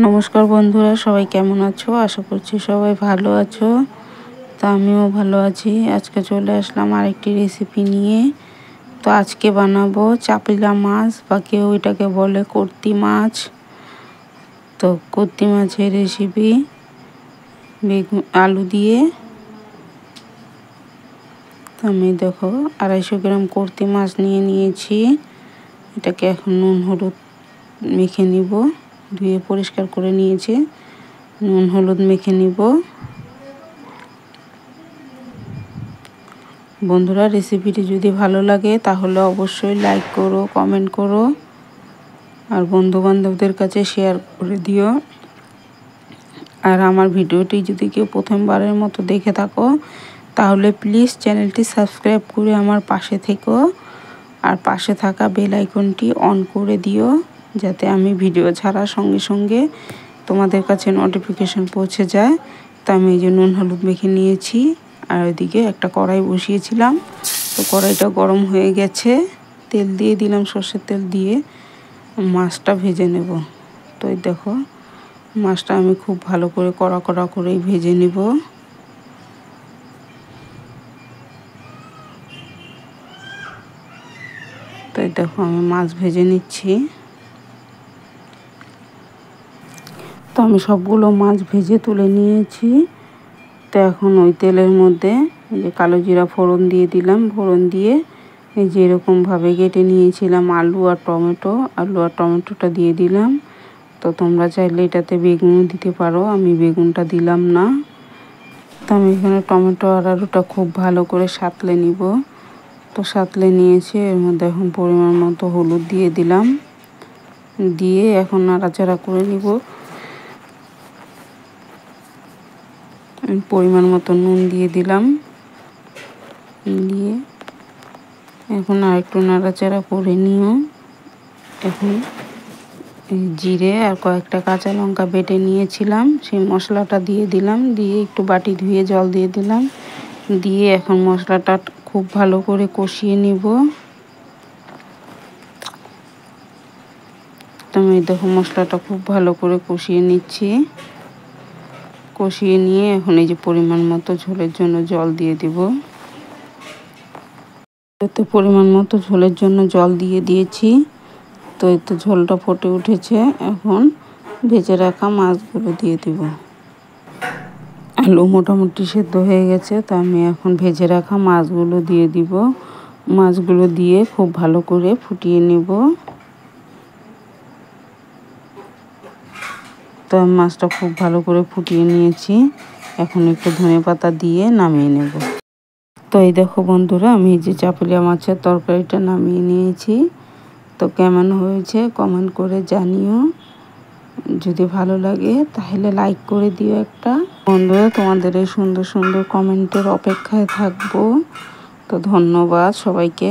নমস্কার বন্ধুরা, সবাই কেমন আছো? আশা করছি সবাই ভালো আছো। তা আমিও ভালো আছি। আজকে চলে আসলাম আরেকটি রেসিপি নিয়ে। তো আজকে বানাবো চাপিলা মাছ, বা কেউ এটাকে বলে কর্তি মাছ। তো কর্তি মাছের রেসিপি বেগুন আলু দিয়ে। তো আমি দেখো 250 গ্রাম কর্তি মাছ নিয়েছি। এটাকে এখন নুন হলুদ মেখে নিব। ধুয়ে পরিষ্কার করে নিয়েছি, নুন হলুদ মেখে নিব। বন্ধুরা, রেসিপিটি যদি ভালো লাগে তাহলে অবশ্যই লাইক করো, কমেন্ট করো, আর বন্ধু বান্ধবদের কাছে শেয়ার করে দিও। আর আমার ভিডিওটি যদি কেউ প্রথমবারের মতো দেখে থাকো তাহলে প্লিজ চ্যানেলটি সাবস্ক্রাইব করে আমার পাশে থেকো, আর পাশে থাকা বেল আইকনটি অন করে দিও, যাতে আমি ভিডিও ছাড়ার সঙ্গে সঙ্গে তোমাদের কাছে নোটিফিকেশন পৌঁছে যায়। তো আমি এই যে নুন হলুদ মেখে নিয়েছি, আর ওইদিকে একটা কড়াই বসিয়েছিলাম। তো কড়াইটা গরম হয়ে গেছে, তেল দিয়ে দিলাম, সর্ষের তেল দিয়ে মাছটা ভেজে নেব। তো এই দেখো মাছটা আমি খুব ভালো করে কড়া কড়া করেই ভেজে নেব। তো এই দেখো আমি মাছ ভেজে নিচ্ছি। তো আমি সবগুলো মাছ ভেজে তুলে নিয়েছি। তো এখন ওই তেলের মধ্যে এই যে কালো জিরা ফোড়ন দিয়ে দিলাম। ফোড়ন দিয়ে এই যে এরকমভাবে কেটে নিয়েছিলাম আলু আর টমেটোটা দিয়ে দিলাম। তো তোমরা চাইলে এটাতে বেগুনও দিতে পারো, আমি বেগুনটা দিলাম না। তো আমি এখানে টমেটো আর আলুটা খুব ভালো করে সাঁতলে নিব। তো সাঁতলে নিয়েছি, এর মধ্যে এখন পরিমাণ মতো হলুদ দিয়ে দিলাম। দিয়ে এখন নাড়াচাড়া করে নিব। পরিমাণ মতো নুন দিয়ে দিলাম। দিয়ে এখন আরেকটু নাড়াচাড়া করে নিও। এখন জিরে আর কয়েকটা কাঁচা লঙ্কা বেটে নিয়েছিলাম, সেই মশলাটা দিয়ে দিলাম। দিয়ে একটু বাটি ধুয়ে জল দিয়ে দিলাম। দিয়ে এখন মশলাটা খুব ভালো করে কষিয়ে নিব। আমি দেখো মশলাটা খুব ভালো করে কষিয়ে নিচ্ছি। কষিয়ে নিয়ে এখন এই যে পরিমাণ মতো ঝোলের জন্য জল দিয়ে দিব। এতে পরিমাণ মতো ঝোলের জন্য জল দিয়ে দিয়েছি। তো এতে ঝোলটা ফুটে উঠেছে, এখন ভেজে রাখা মাছগুলো দিয়ে দিব। আলু মোটামুটি সেদ্ধ হয়ে গেছে, তো আমি এখন ভেজে রাখা মাছগুলো দিয়ে দিব। মাছগুলো দিয়ে খুব ভালো করে ফুটিয়ে নেব। তো আমি মাছটা খুব ভালো করে ফুটিয়ে নিয়েছি। এখন একটু ধনেপাতা দিয়ে নামিয়ে নেব। তো এই দেখো বন্ধুরা, আমি যে চাপিলা মাছের তরকারিটা নামিয়ে নিয়েছি। তো কেমন হয়েছে কমেন্ট করে জানিও। যদি ভালো লাগে তাহলে লাইক করে দিও একটা। বন্ধুরা, তোমাদের এই সুন্দর সুন্দর কমেন্টের অপেক্ষায় থাকবো। তো ধন্যবাদ সবাইকে।